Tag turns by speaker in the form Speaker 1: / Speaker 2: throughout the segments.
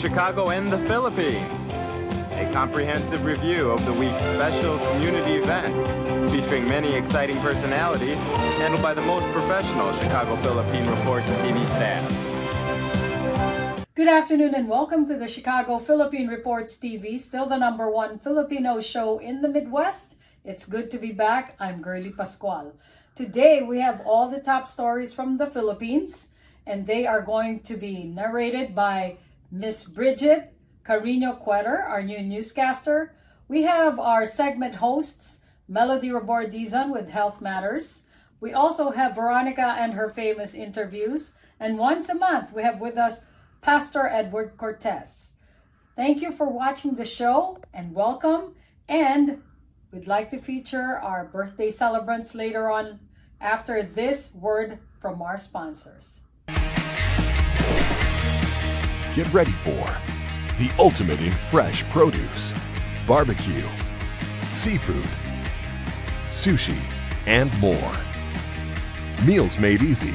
Speaker 1: Chicago and the Philippines. A comprehensive review of the week's special community events, featuring many exciting personalities, handled by the most professional Chicago Philippine Reports TV staff.
Speaker 2: Good afternoon and welcome to the Chicago Philippine Reports TV, still the #1 Filipino show in the Midwest. It's good to be back. I'm Girly Pascual. Today we have all the top stories from the Philippines, and they are going to be narrated by Miss Brigitte, Carino, Cueter, our new newscaster. We have our segment hosts, Melody Robordizan with Health Matters. We also have Veronica and her famous interviews. And once a month, we have with us Pastor Edward Cortez. Thank you for watching the show and welcome. And we'd like to feature our birthday celebrants later on after this word from our sponsors.
Speaker 3: Get ready for the ultimate in fresh produce, barbecue, seafood, sushi, and more. Meals made easy.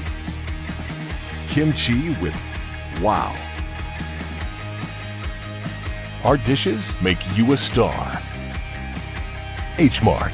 Speaker 3: Kimchi with wow. Our dishes make you a star. H-Mart.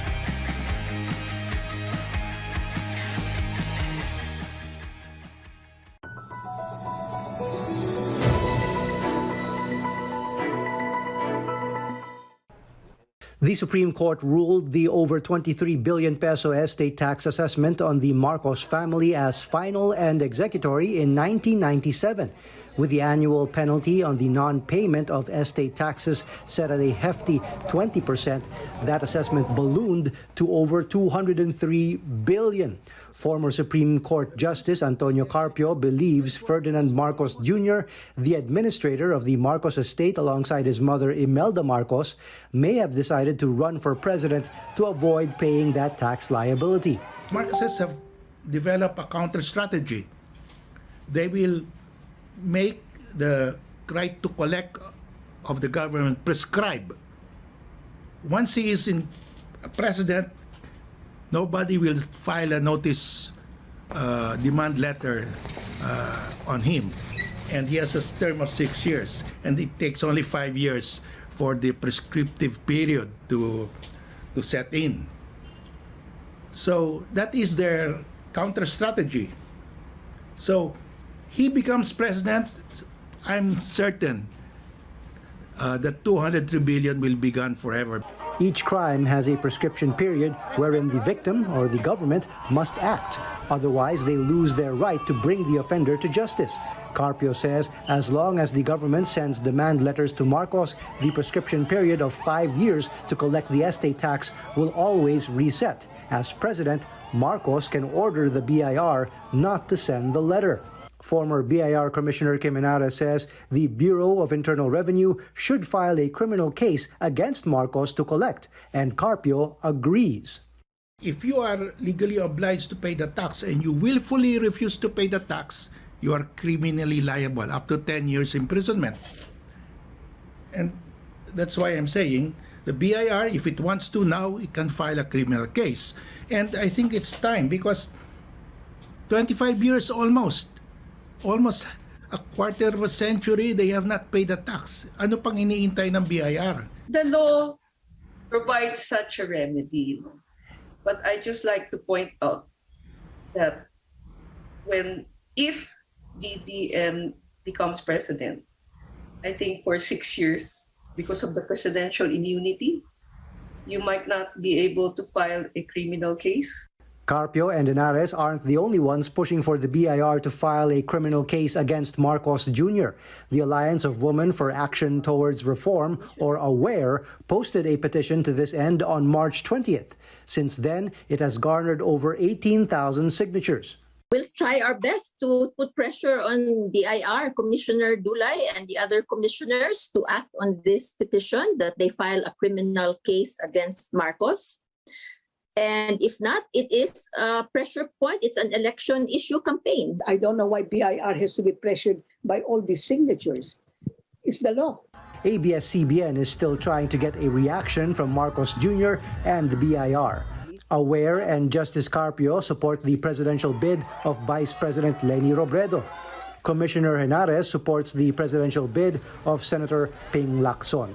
Speaker 4: The Supreme Court ruled the over 23 billion peso estate tax assessment on the Marcos family as final and executory in 1997, with the annual penalty on the non-payment of estate taxes set at a hefty 20%. That assessment ballooned to over 203 billion. Former Supreme Court Justice Antonio Carpio believes Ferdinand Marcos Jr., the administrator of the Marcos estate alongside his mother Imelda Marcos, may have decided to run for president to avoid paying that tax liability.
Speaker 5: Marcoses have developed a counter strategy. They will make the right to collect of the government prescribe. Once he is in president, nobody will file a notice demand letter on him. And he has a term of 6 years. And it takes only 5 years for the prescriptive period to set in. So that is their counter strategy. So he becomes president, I'm certain that 203 billion will be gone forever.
Speaker 4: Each crime has a prescription period wherein the victim or the government must act. Otherwise, they lose their right to bring the offender to justice. Carpio says as long as the government sends demand letters to Marcos, the prescription period of 5 years to collect the estate tax will always reset. As president, Marcos can order the BIR not to send the letter. Former BIR Commissioner Kim Henares says the Bureau of Internal Revenue should file a criminal case against Marcos to collect, and Carpio agrees.
Speaker 5: If you are legally obliged to pay the tax and you willfully refuse to pay the tax, you are criminally liable, up to 10 years imprisonment. And that's why I'm saying the BIR, if it wants to now, it can file a criminal case. And I think it's time because 25 years almost a quarter of a century, they have not paid the tax. Ano pang iniintay ng BIR?
Speaker 6: The law provides such a remedy. But I just like to point out that if BBM becomes president, I think for 6 years, because of the presidential immunity, you might not be able to file a criminal case.
Speaker 4: Carpio and Henares aren't the only ones pushing for the BIR to file a criminal case against Marcos Jr. The Alliance of Women for Action Towards Reform, or AWARE, posted a petition to this end on March 20th. Since then, it has garnered over 18,000 signatures.
Speaker 7: We'll try our best to put pressure on BIR, Commissioner Dulay, and the other commissioners to act on this petition, that they file a criminal case against Marcos. And if not, it is a pressure point. It's an election issue campaign.
Speaker 8: I don't know why BIR has to be pressured by all these signatures. It's the law.
Speaker 4: ABS-CBN is still trying to get a reaction from Marcos Jr. and the BIR. AWARE and Justice Carpio support the presidential bid of Vice President Leni Robredo. Commissioner Henares supports the presidential bid of Senator Ping Lacson.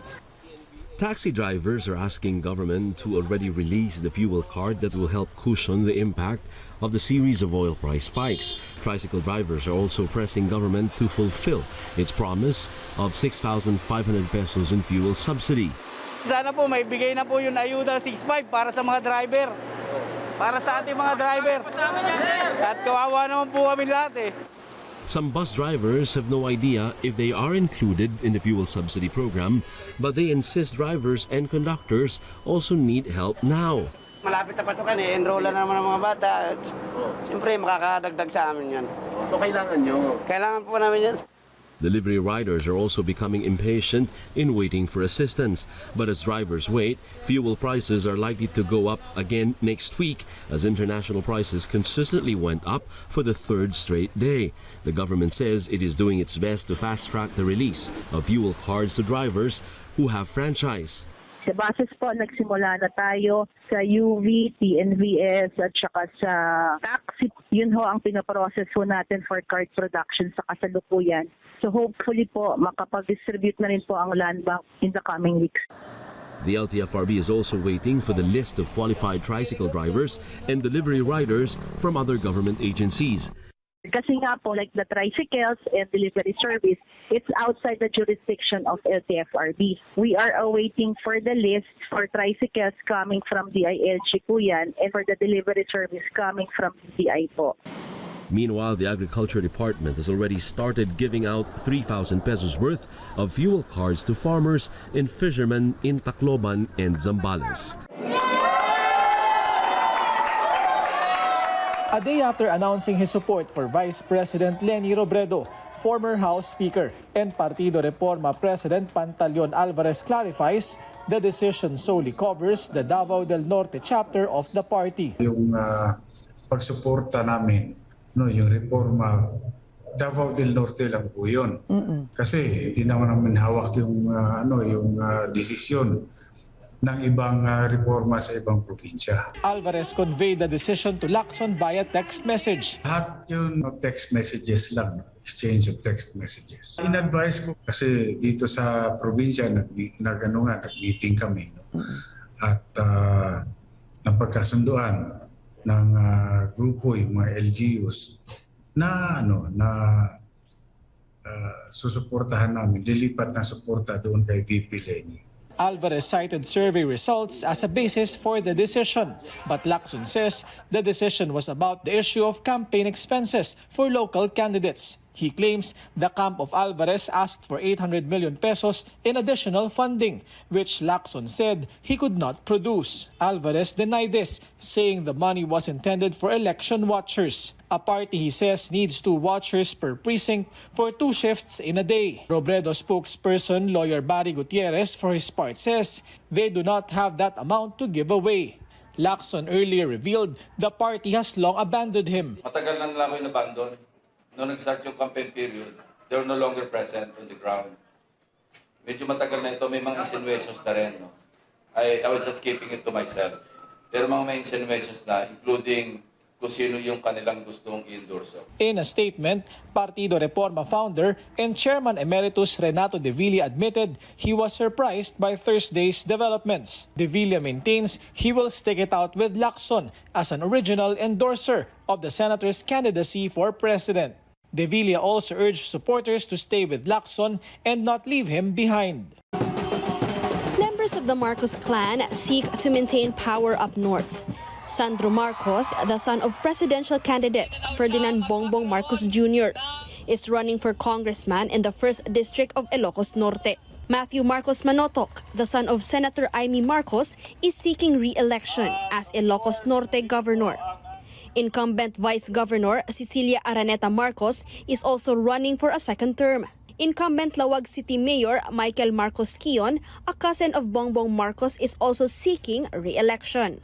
Speaker 9: Taxi drivers are asking government to already release the fuel card that will help cushion the impact of the series of oil price spikes. Tricycle drivers are also pressing government to fulfill its promise of 6,500 pesos in fuel subsidy.
Speaker 10: Sana po may bigay na po yung ayuda 6.5 para sa mga driver. Para sa ating mga driver. At kawawa naman po kami lahat eh.
Speaker 9: Some bus drivers have no idea if they are included in the fuel subsidy program, but they insist drivers and conductors also need help now.
Speaker 10: Malapit na pasukan eh, enroll na naman ang mga bata. Siyempre makakadagdag sa amin yan.
Speaker 9: So kailangan nyo?
Speaker 10: Kailangan po namin yan.
Speaker 9: Delivery riders are also becoming impatient in waiting for assistance. But as drivers wait, fuel prices are likely to go up again next week as international prices consistently went up for the third straight day. The government says it is doing its best to fast-track the release of fuel cards to drivers who have franchise.
Speaker 11: Sa basis po, nagsimula na tayo sa UV, TNVS at saka sa taxi. Yun ho ang pinaprocess ho natin for card production sa kasalukuyan. So hopefully po, makapag-distribute na rin po ang land bank in the coming weeks.
Speaker 9: The LTFRB is also waiting for the list of qualified tricycle drivers and delivery riders from other government agencies.
Speaker 11: Kasi nga po, like the tricycles and delivery service, it's outside the jurisdiction of LTFRB. We are awaiting for the list for tricycles coming from DILG po yan, and for the delivery service coming from DI po.
Speaker 9: Meanwhile, the Agriculture Department has already started giving out 3,000 pesos worth of fuel cards to farmers and fishermen in Tacloban and Zambales.
Speaker 12: A day after announcing his support for Vice President Leni Robredo, former House Speaker and Partido Reforma President Pantaleon Alvarez clarifies the decision solely covers the Davao del Norte chapter of the party.
Speaker 13: Yung pagsuporta namin, no, yung reforma, Davao del Norte lang po yun. Kasi hindi naman namin hawak yung desisyon ng ibang reforma sa ibang probinsya.
Speaker 12: Alvarez conveyed the decision to Lacson via text message.
Speaker 13: Lahat yun text messages lang, exchange of text messages. In-advise ko kasi dito sa probinsya nag-meeting kami. No? At napagkasunduan ng grupo, yung mga LGUs na susuportahan namin, lilipat na suporta doon kay VP Leni.
Speaker 12: Alvarez cited survey results as a basis for the decision, but Lacson says the decision was about the issue of campaign expenses for local candidates. He claims the camp of Alvarez asked for 800 million pesos in additional funding, which Lacson said he could not produce. Alvarez denied this, saying the money was intended for election watchers. A party he says needs 2 watchers per precinct for 2 shifts in a day. Robredo spokesperson lawyer Barry Gutierrez for his part says they do not have that amount to give away. Lacson earlier revealed the party has long abandoned him.
Speaker 14: Matagal na nila ako in-abandon. Noong nag-start yung campaign period, they were no longer present on the ground. Medyo matagal na ito, may mga insinuations na rin. No? I was just keeping it to myself. Pero may insinuations na, including kung sino yung kanilang gustong i-endorse.
Speaker 12: In a statement, Partido Reforma founder and Chairman Emeritus Renato De Villa admitted he was surprised by Thursday's developments. De Villa maintains he will stick it out with Lacson as an original endorser of the senator's candidacy for president. De Villa also urged supporters to stay with Lacson and not leave him behind.
Speaker 15: Members of the Marcos clan seek to maintain power up north. Sandro Marcos, the son of presidential candidate Ferdinand Bongbong Marcos Jr., is running for congressman in the 1st District of Ilocos Norte. Matthew Marcos Manotoc, the son of Senator Amy Marcos, is seeking re-election as Ilocos Norte governor. Incumbent Vice Governor Cecilia Araneta Marcos is also running for a 2nd term. Incumbent Lawag City Mayor Michael Marcos Quion, a cousin of Bongbong Marcos, is also seeking re-election.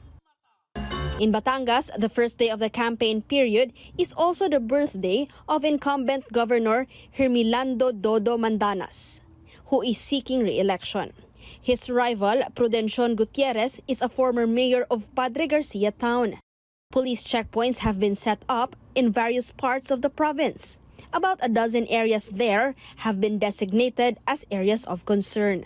Speaker 15: In Batangas, the first day of the campaign period is also the birthday of incumbent Governor Hermilando Dodo Mandanas, who is seeking re-election. His rival, Prudencion Gutierrez, is a former mayor of Padre Garcia Town. Police checkpoints have been set up in various parts of the province. About a dozen areas there have been designated as areas of concern.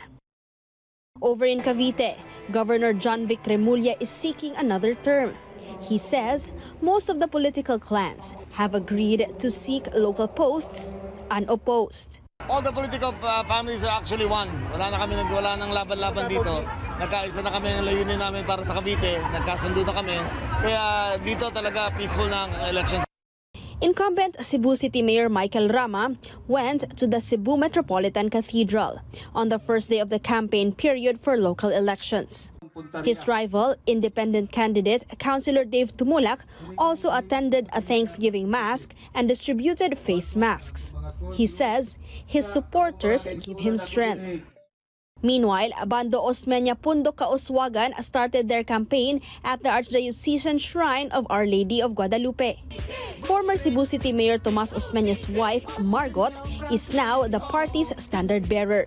Speaker 15: Over in Cavite, Governor John Vic Remulla is seeking another term. He says most of the political clans have agreed to seek local posts unopposed.
Speaker 16: All the political families are actually one. Wala ng laban-laban dito. Nagkaisa na kami ng layunin namin para sa Cavite. Nagkasundo na kami. Kaya dito talaga peaceful na ang elections.
Speaker 15: Incumbent Cebu City Mayor Michael Rama went to the Cebu Metropolitan Cathedral on the first day of the campaign period for local elections. His rival, independent candidate Councilor Dave Tumulak, also attended a Thanksgiving mass and distributed face masks. He says his supporters give him strength. Meanwhile, Bando Osmeña Pundo Kauswagan started their campaign at the Archdiocesan Shrine of Our Lady of Guadalupe. Former Cebu City Mayor Tomas Osmeña's wife, Margot, is now the party's standard bearer.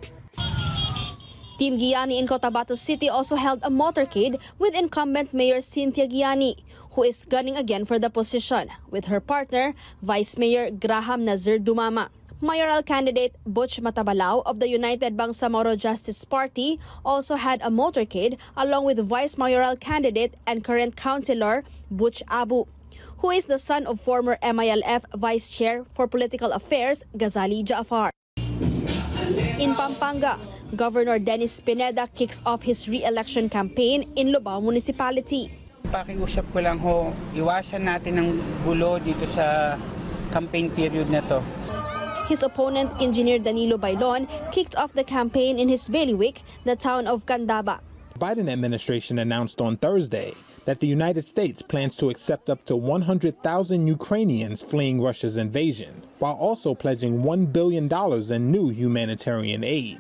Speaker 15: Team Giani in Cotabato City also held a motorcade with incumbent Mayor Cynthia Giani, who is gunning again for the position, with her partner, Vice Mayor Graham Nazir Dumama. Mayoral candidate Butch Matabalao of the United Bangsamoro Justice Party also had a motorcade along with vice mayoral candidate and current councilor Butch Abu, who is the son of former MILF Vice Chair for Political Affairs Ghazali Jaafar. In Pampanga, Governor Dennis Pineda kicks off his re-election campaign in Lubao Municipality.
Speaker 10: Pakiusap ko lang ho, iwasan natin ang gulo dito sa campaign period na to.
Speaker 15: His opponent, Engineer Danilo Bailon, kicked off the campaign in his bailiwick, the town of Candaba.
Speaker 17: The Biden administration announced on Thursday that the United States plans to accept up to 100,000 Ukrainians fleeing Russia's invasion, while also pledging $1 billion in new humanitarian aid.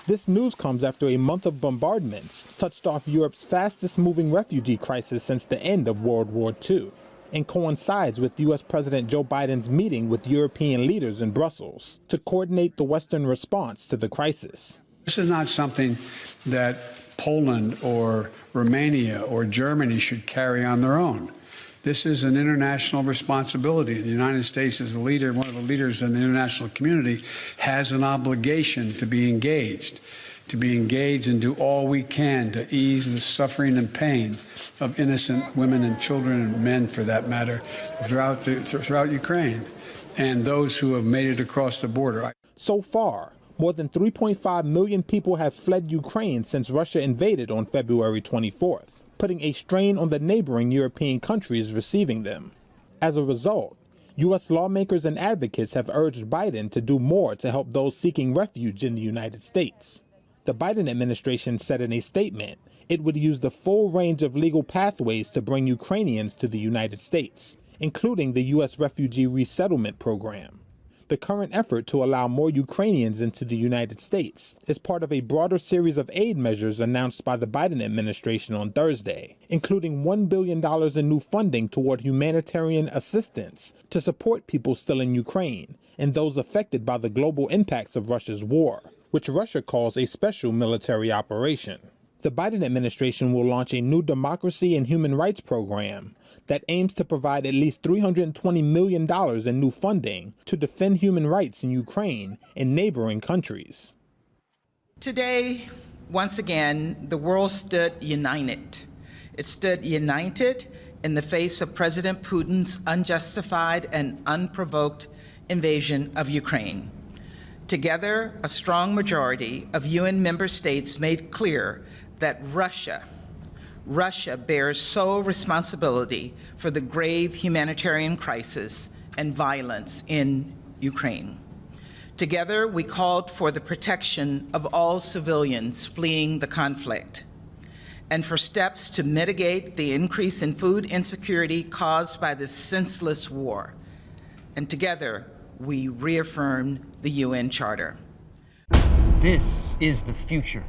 Speaker 17: This news comes after a month of bombardments touched off Europe's fastest-moving refugee crisis since the end of World War II, and coincides with U.S. President Joe Biden's meeting with European leaders in Brussels to coordinate the Western response to the crisis.
Speaker 18: This is not something that Poland or Romania or Germany should carry on their own. This is an international responsibility. The United States as a leader, one of the leaders in the international community, has an obligation to be engaged and do all we can to ease the suffering and pain of innocent women and children and men, for that matter, throughout Ukraine, and those who have made it across the border.
Speaker 17: So far, more than 3.5 million people have fled Ukraine since Russia invaded on February 24th, putting a strain on the neighboring European countries receiving them. As a result, U.S. lawmakers and advocates have urged Biden to do more to help those seeking refuge in the United States. The Biden administration said in a statement it would use the full range of legal pathways to bring Ukrainians to the United States, including the U.S. Refugee Resettlement Program. The current effort to allow more Ukrainians into the United States is part of a broader series of aid measures announced by the Biden administration on Thursday, including $1 billion in new funding toward humanitarian assistance to support people still in Ukraine and those affected by the global impacts of Russia's war, which Russia calls a special military operation. The Biden administration will launch a new democracy and human rights program that aims to provide at least $320 million in new funding to defend human rights in Ukraine and neighboring countries.
Speaker 19: Today, once again, the world stood united. It stood united in the face of President Putin's unjustified and unprovoked invasion of Ukraine. Together, a strong majority of UN member states made clear that Russia bears sole responsibility for the grave humanitarian crisis and violence in Ukraine. Together, we called for the protection of all civilians fleeing the conflict and for steps to mitigate the increase in food insecurity caused by this senseless war. And together, we reaffirmed the UN Charter.
Speaker 20: This is the future.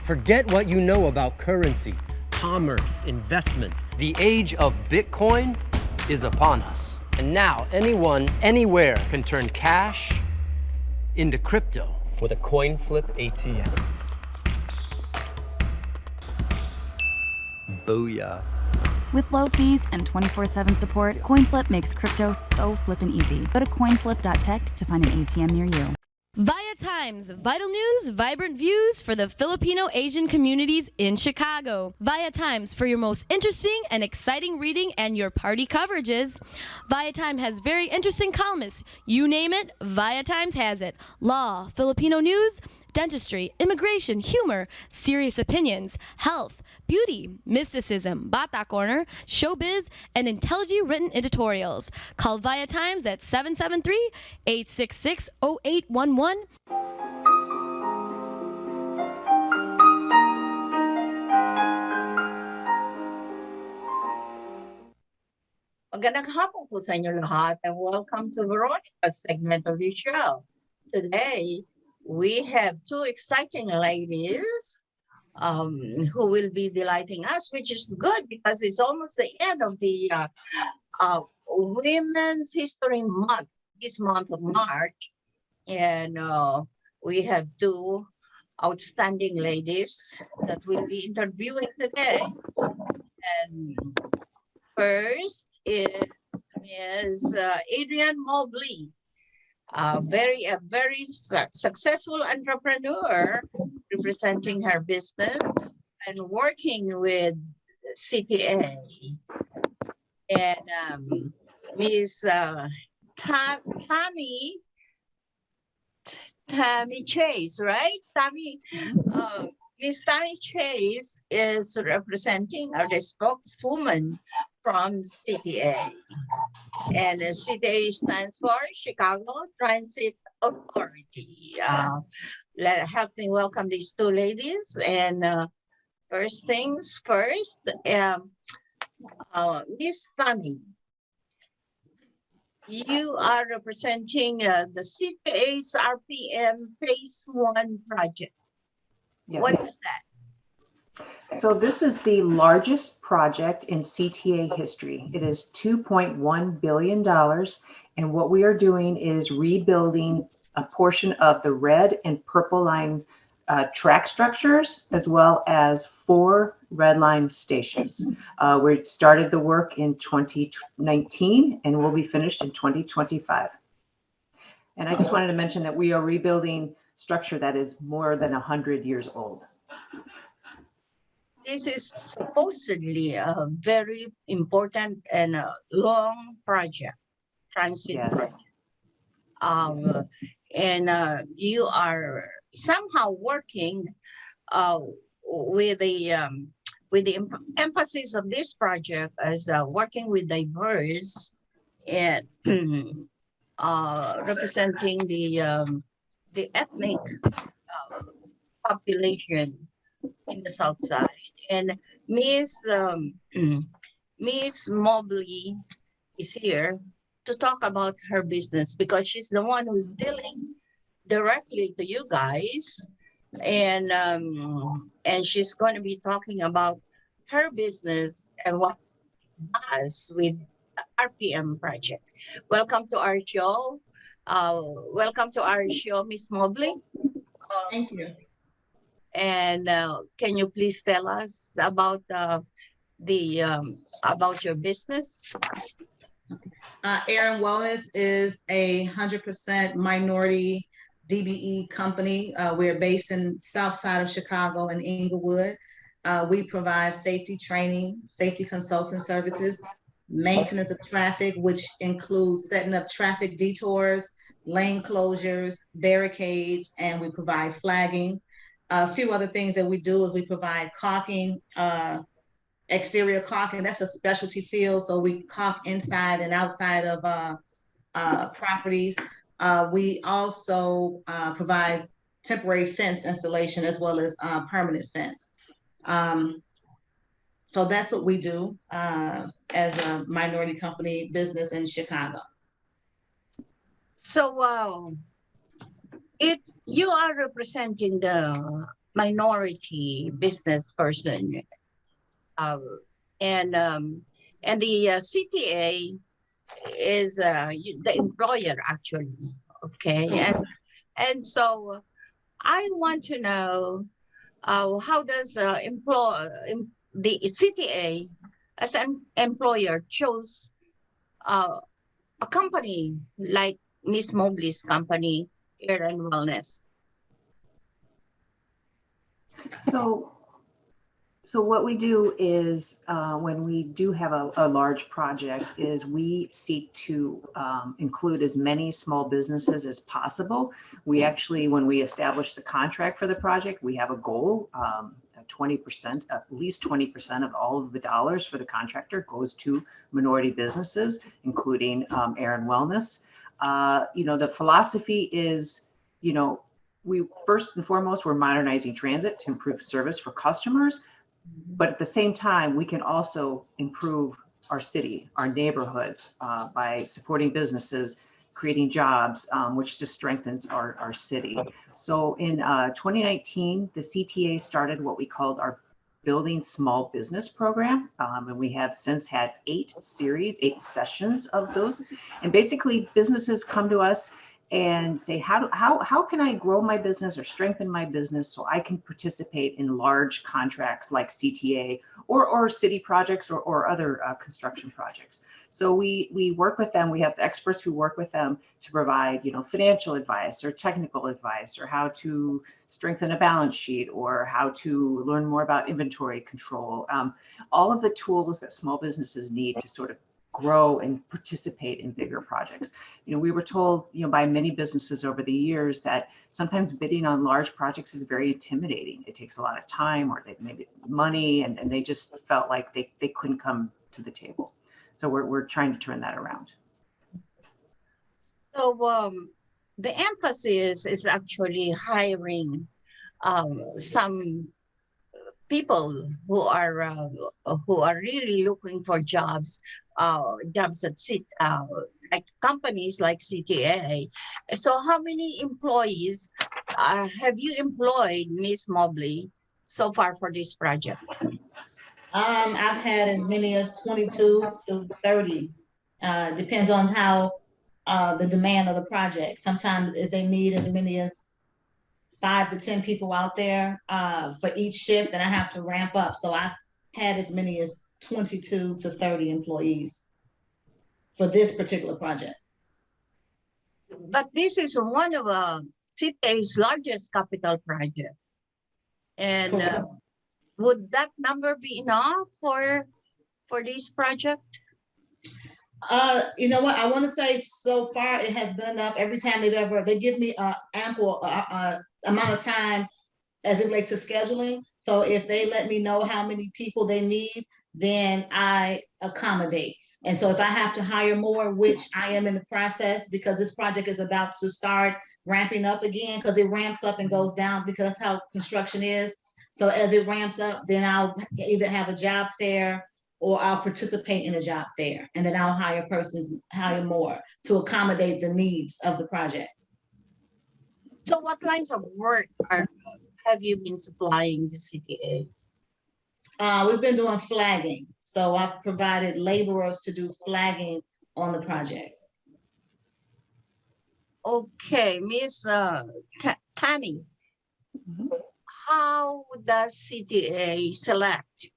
Speaker 20: Forget what you know about currency, commerce, investment. The age of Bitcoin is upon us. And now anyone, anywhere can turn cash into crypto with a coin flip ATM. Booyah.
Speaker 21: With low fees and 24/7 support, CoinFlip makes crypto so flippin' easy. Go to coinflip.tech to find an ATM near you.
Speaker 22: ViaTimes, vital news, vibrant views for the Filipino Asian communities in Chicago. ViaTimes for your most interesting and exciting reading and your party coverages. ViaTime has very interesting columnists. You name it, ViaTimes has it. Law, Filipino news, dentistry, immigration, humor, serious opinions, health, beauty, mysticism, Bata Corner, showbiz, and intelligently written editorials. Call ViaTimes at 773-866-0811.
Speaker 23: Magandang hapon po sa inyo lahat and welcome to Veronica's segment of the show. Today, we have two exciting ladies who will be delighting us, which is good because it's almost the end of the Women's History Month, this month of March. And we have two outstanding ladies that we'll be interviewing today. And first is Ms. Adrian Mobley, a very successful entrepreneur representing her business and working with CTA. And Ms. Tammy Chase, right? Ms. Tammy Chase is representing the spokeswoman from CTA. And CTA stands for Chicago Transit Authority. Help me welcome these two ladies. And first things first, Ms. Tammy, you are representing the CTA's RPM Phase 1 project.
Speaker 24: Yes.
Speaker 23: What is that?
Speaker 24: So this is the largest project in CTA history. It is $2.1 billion. And what we are doing is rebuilding a portion of the red and purple line track structures, as well as 4 red line stations. We started the work in 2019 and will be finished in 2025. And I just wanted to mention that we are rebuilding structure that is more than 100 years old.
Speaker 23: This is supposedly a very important and a long project, transit project. And you are somehow working with the emphasis of this project as working with diverse and representing the ethnic population in the South Side. And Ms. Mobley is here to talk about her business because she's the one who's dealing directly to you guys. And she's going to be talking about her business and what it does with RPM project. Welcome to our show. Ms. Mobley.
Speaker 25: Thank you.
Speaker 23: And can you please tell us about about your business?
Speaker 25: Aaron Wellness is a 100% minority DBE company. We're based in South Side of Chicago in Inglewood. We provide safety training, safety consulting services, maintenance of traffic, which includes setting up traffic detours, lane closures, barricades, and we provide flagging. A few other things that we do is we provide caulking, exterior caulking. That's a specialty field, so we caulk inside and outside of properties. We also provide temporary fence installation as well as permanent fence. So that's what we do as a minority company business in Chicago.
Speaker 23: So you are representing the minority business person, and the CTA is the employer actually. Okay, and so I want to know how does the CTA as an employer, chose a company like Miss Mobley's company, Air and Wellness?
Speaker 24: So what we do is when we do have a large project is we seek to include as many small businesses as possible. We actually, when we establish the contract for the project, we have a goal, 20%, at least 20% of all of the dollars for the contractor goes to minority businesses, including Air and Wellness. The philosophy is, we first and foremost, we're modernizing transit to improve service for customers. But at the same time, we can also improve our city, our neighborhoods by supporting businesses, creating jobs, which just strengthens our city. So in 2019, the CTA started what we called our Building Small Business Program. And we have since had 8 sessions of those. And basically businesses come to us and say, how can I grow my business or strengthen my business so I can participate in large contracts like CTA or city projects or other construction projects. So we work with them. We have experts who work with them to provide, financial advice or technical advice, or how to strengthen a balance sheet, or how to learn more about inventory control. All of the tools that small businesses need to sort of grow and participate in bigger projects. We were told, by many businesses over the years that sometimes bidding on large projects is very intimidating. It takes a lot of time, or maybe money, and they just felt like they couldn't come to the table. So we're trying to turn that around.
Speaker 23: So the emphasis is actually hiring some people who are really looking for jobs at like companies like CTA. So how many employees have you employed, Miss Mobley, so far for this project?
Speaker 25: I've had as many as 22 to 30. Depends on how the demand of the project. Sometimes if they need as many as 5 to 10 people out there for each shift, then I have to ramp up. So I've had as many as 22 to 30 employees for this particular project.
Speaker 23: But this is one of CTA's largest capital project. And would that number be enough for this project?
Speaker 25: You know what? I want to say so far it has been enough. Every time they give me ample amount of time as it relates to scheduling. So if they let me know how many people they need, then I accommodate. And so if I have to hire more, which I am in the process, because this project is about to start ramping up again, because it ramps up and goes down, because that's how construction is. So as it ramps up, then I'll either have a job fair or I'll participate in a job fair, and then I'll hire more to accommodate the needs of the project.
Speaker 23: So what lines of work have you been supplying the CTA?
Speaker 25: We've been doing flagging. So I've provided laborers to do flagging on the project.
Speaker 23: Okay, Miss Tammy, how does CTA select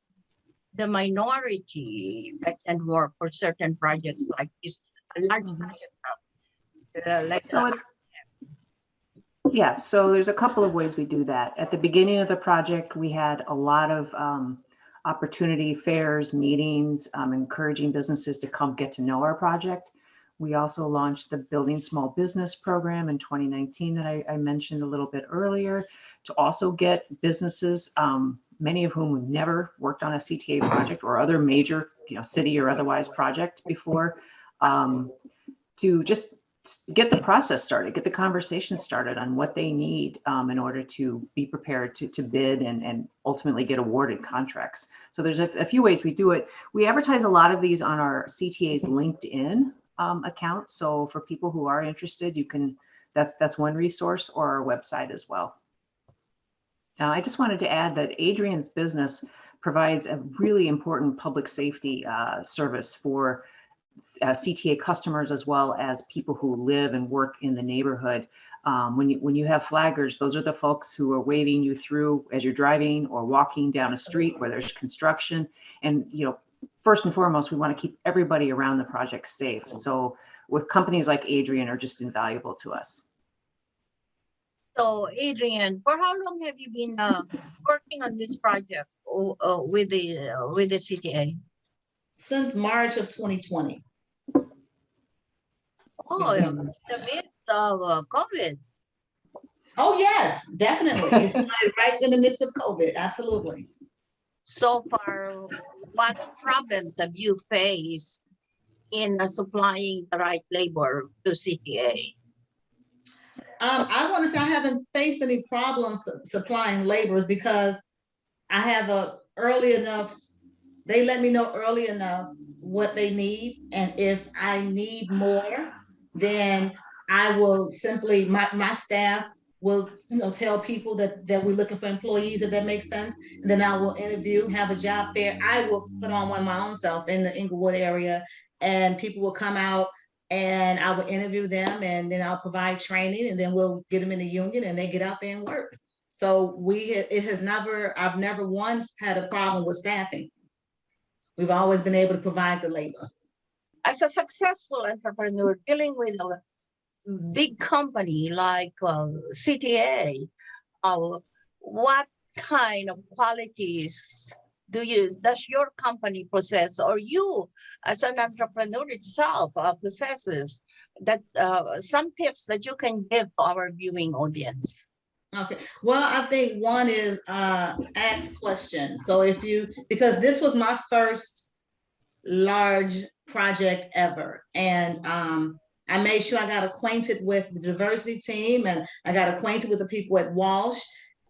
Speaker 23: the minority that can work for certain projects like this, a large project?
Speaker 24: So there's a couple of ways we do that. At the beginning of the project, we had a lot of opportunity fairs, meetings, encouraging businesses to come get to know our project. We also launched the Building Small Business Program in 2019 that I mentioned a little bit earlier, to also get businesses, many of whom have never worked on a CTA project or other major, city or otherwise project before, to just get the process started, get the conversation started on what they need in order to be prepared to bid and ultimately get awarded contracts. So there's a few ways we do it. We advertise a lot of these on our CTA's LinkedIn account. So for people who are interested, you can, that's one resource, or our website as well. Now, I just wanted to add that Adrian's business provides a really important public safety service for CTA customers, as well as people who live and work in the neighborhood. When you have flaggers, those are the folks who are waving you through as you're driving or walking down a street where there's construction. And first and foremost, we want to keep everybody around the project safe. So with companies like Adrian are just invaluable to us.
Speaker 23: So, Adrian, for how long have you been working on this project with the CTA?
Speaker 25: Since March of 2020.
Speaker 23: Oh, in the midst of COVID.
Speaker 25: Oh, yes, definitely. It started right in the midst of COVID. Absolutely.
Speaker 23: So far, what problems have you faced in supplying the right labor to CTA?
Speaker 25: I want to say I haven't faced any problems supplying laborers because I have they let me know early enough what they need. And if I need more, then I will simply, my staff will tell people that we're looking for employees, if that makes sense. And then I will interview, have a job fair. I will put on one my own self in the Inglewood area, and people will come out and I will interview them, and then I'll provide training, and then we'll get them in the union and they get out there and work. So I've never once had a problem with staffing. We've always been able to provide the labor.
Speaker 23: As a successful entrepreneur dealing with a big company like CTA, what kind of qualities does your company possess, or you as an entrepreneur itself possesses, that some tips that you can give to our viewing audience?
Speaker 25: Okay, well, I think one is ask questions. So because this was my first large project ever, and I made sure I got acquainted with the diversity team, and I got acquainted with the people at Walsh,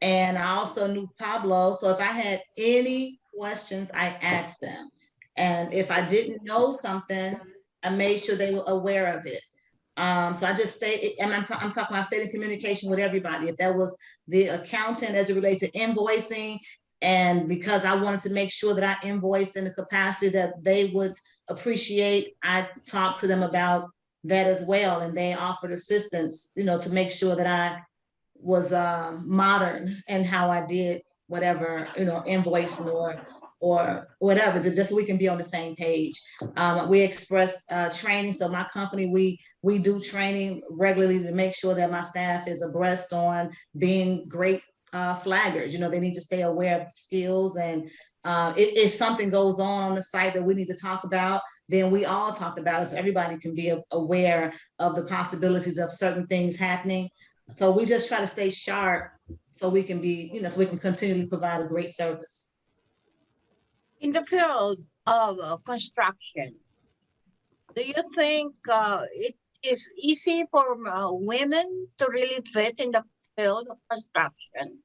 Speaker 25: and I also knew Pablo. So if I had any questions, I asked them. And if I didn't know something, I made sure they were aware of it. So I just stayed, and I'm talking about staying in communication with everybody. If that was the accountant as it relates to invoicing, and because I wanted to make sure that I invoiced in the capacity that they would appreciate, I talked to them about that as well. And they offered assistance, to make sure that I was modern in how I did whatever, invoicing or whatever, just so we can be on the same page. We express training. So my company, we do training regularly to make sure that my staff is abreast on being great flaggers. They need to stay aware of skills, and if something goes on the site that we need to talk about, then we all talk about it so everybody can be aware of the possibilities of certain things happening. So we just try to stay sharp so we can be, so we can continually provide a great service.
Speaker 23: In the field of construction, do you think it is easy for women to really fit in the field of construction?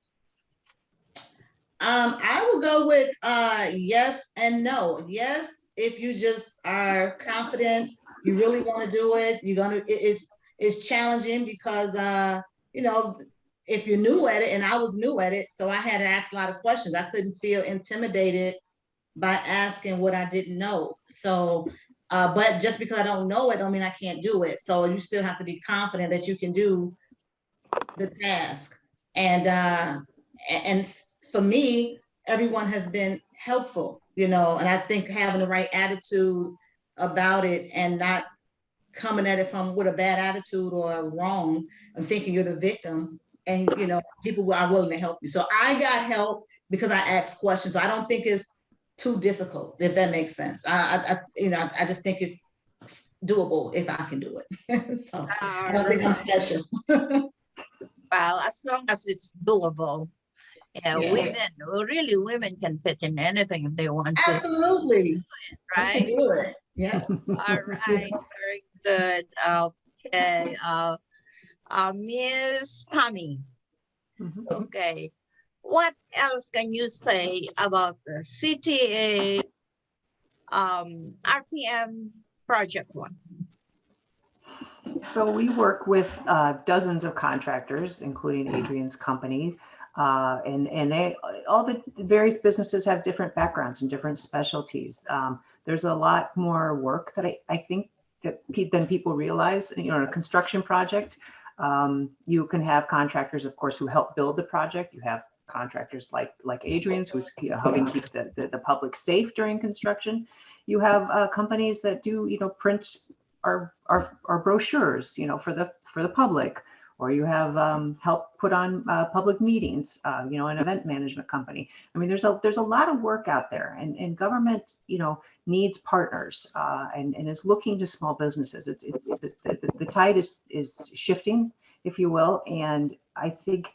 Speaker 25: I will go with yes and no. Yes, if you just are confident, you really want to do it. It's challenging because if you're new at it, and I was new at it, so I had to ask a lot of questions. I couldn't feel intimidated by asking what I didn't know. So, but just because I don't know it, don't mean I can't do it. So you still have to be confident that you can do the task. And for me, everyone has been helpful, and I think having the right attitude about it and not coming at it with a bad attitude or wrong and thinking you're the victim, and people are willing to help you. So I got help because I asked questions. So I don't think it's too difficult, if that makes sense. I just think it's doable if I can do it. So I don't think I'm special.
Speaker 23: Well, as long as it's doable. Yeah, yeah. Women can fit in anything if they want to.
Speaker 25: Absolutely.
Speaker 23: Right?
Speaker 25: Do it. Yeah.
Speaker 23: All right. Very good. Okay. Miss Tammy. Okay. What else can you say about the CTA RPM Project 1?
Speaker 24: So we work with dozens of contractors, including Adrian's company, and all the various businesses have different backgrounds and different specialties. There's a lot more work that I think than people realize. In a construction project, you can have contractors, of course, who help build the project. You have contractors like Adrian's, who's helping keep the public safe during construction. You have companies that do print our brochures for the public, or you have help put on public meetings, an event management company. I mean, there's a lot of work out there, and government needs partners and is looking to small businesses. The tide is shifting, if you will, and I think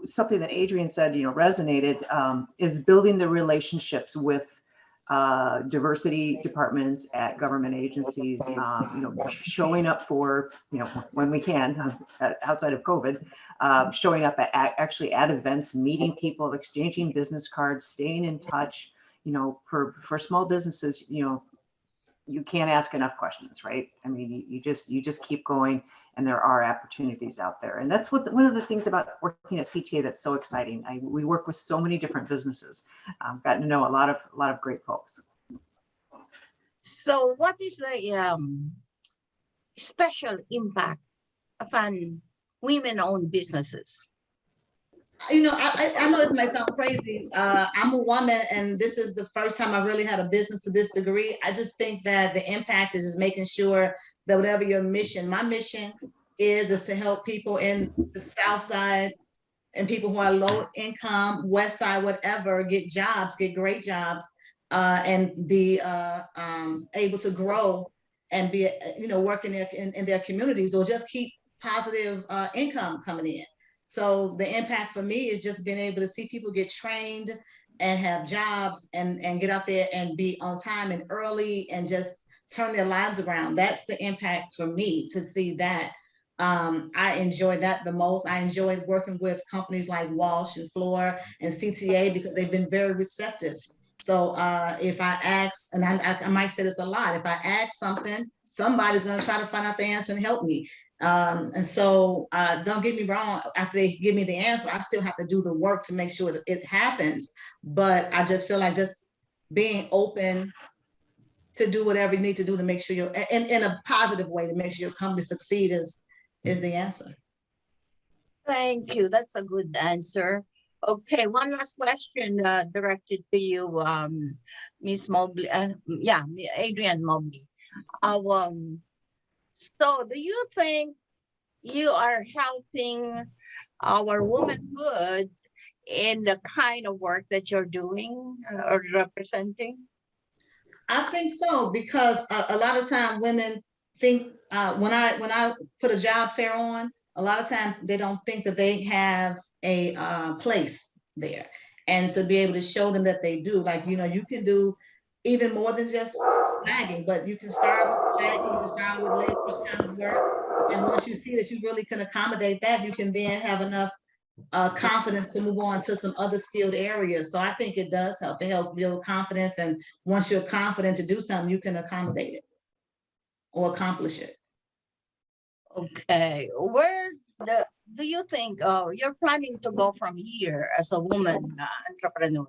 Speaker 24: something that Adrian said resonated is building the relationships with diversity departments at government agencies, showing up for, when we can, outside of COVID, showing up actually at events, meeting people, exchanging business cards, staying in touch. For small businesses, you can't ask enough questions, right? I mean, you just keep going, and there are opportunities out there. And that's one of the things about working at CTA that's so exciting. We work with so many different businesses. Gotten to know a lot of great folks.
Speaker 23: So what is the special impact upon women-owned businesses?
Speaker 25: I know this might sound crazy. I'm a woman, and this is the first time I really had a business to this degree. I just think that the impact is making sure that whatever your mission, my mission is to help people in the South Side and people who are low income, West Side, whatever, get jobs, get great jobs, and be able to grow and be, work in their communities, or just keep positive income coming in. So the impact for me is just being able to see people get trained and have jobs and get out there and be on time and early and just turn their lives around. That's the impact for me, to see that. I enjoy that the most. I enjoy working with companies like Walsh and Floor and CTA because they've been very receptive. So if I ask, and I might say this a lot, if I ask something, somebody's going to try to find out the answer and help me. And so don't get me wrong, after they give me the answer, I still have to do the work to make sure that it happens. But I just feel like just being open to do whatever you need to do to make sure you're in a positive way, to make sure your company succeeds is the answer.
Speaker 23: Thank you. That's a good answer. Okay, one last question directed to you, Ms. Mobley. Adrian Mobley. So do you think you are helping our womanhood in the kind of work that you're doing or representing?
Speaker 25: I think so, because a lot of time women think when I put a job fair on, a lot of time they don't think that they have a place there, and to be able to show them that they do, like, you can do even more than just flagging, but you can start with flagging, you can start with labor kind of work, and once you see that you really can accommodate that, you can then have enough confidence to move on to some other skilled areas. So I think it does help. It helps build confidence, and once you're confident to do something, you can accommodate it or accomplish it.
Speaker 23: Okay, where do you think you're planning to go from here as a woman entrepreneur?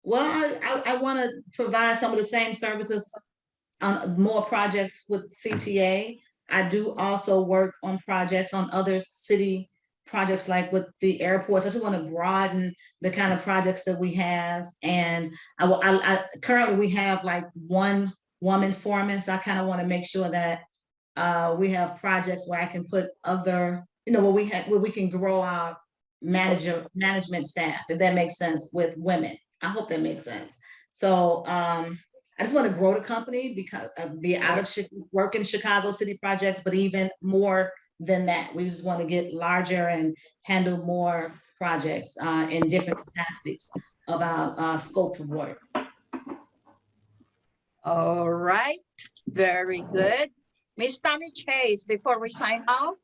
Speaker 25: Well, I want to provide some of the same services on more projects with CTA. I do also work on projects on other city projects, like with the airports. I just want to broaden the kind of projects that we have. And I currently we have like one woman foreman, so I kind of want to make sure that we have projects where I can put other, where we can grow our management staff, if that makes sense, with women. I hope that makes sense. So I just want to grow the company, because be out of work in Chicago city projects, but even more than that, we just want to get larger and handle more projects in different capacities of our scope of work.
Speaker 23: All right, very good. Ms. Tammy Chase, before we sign off,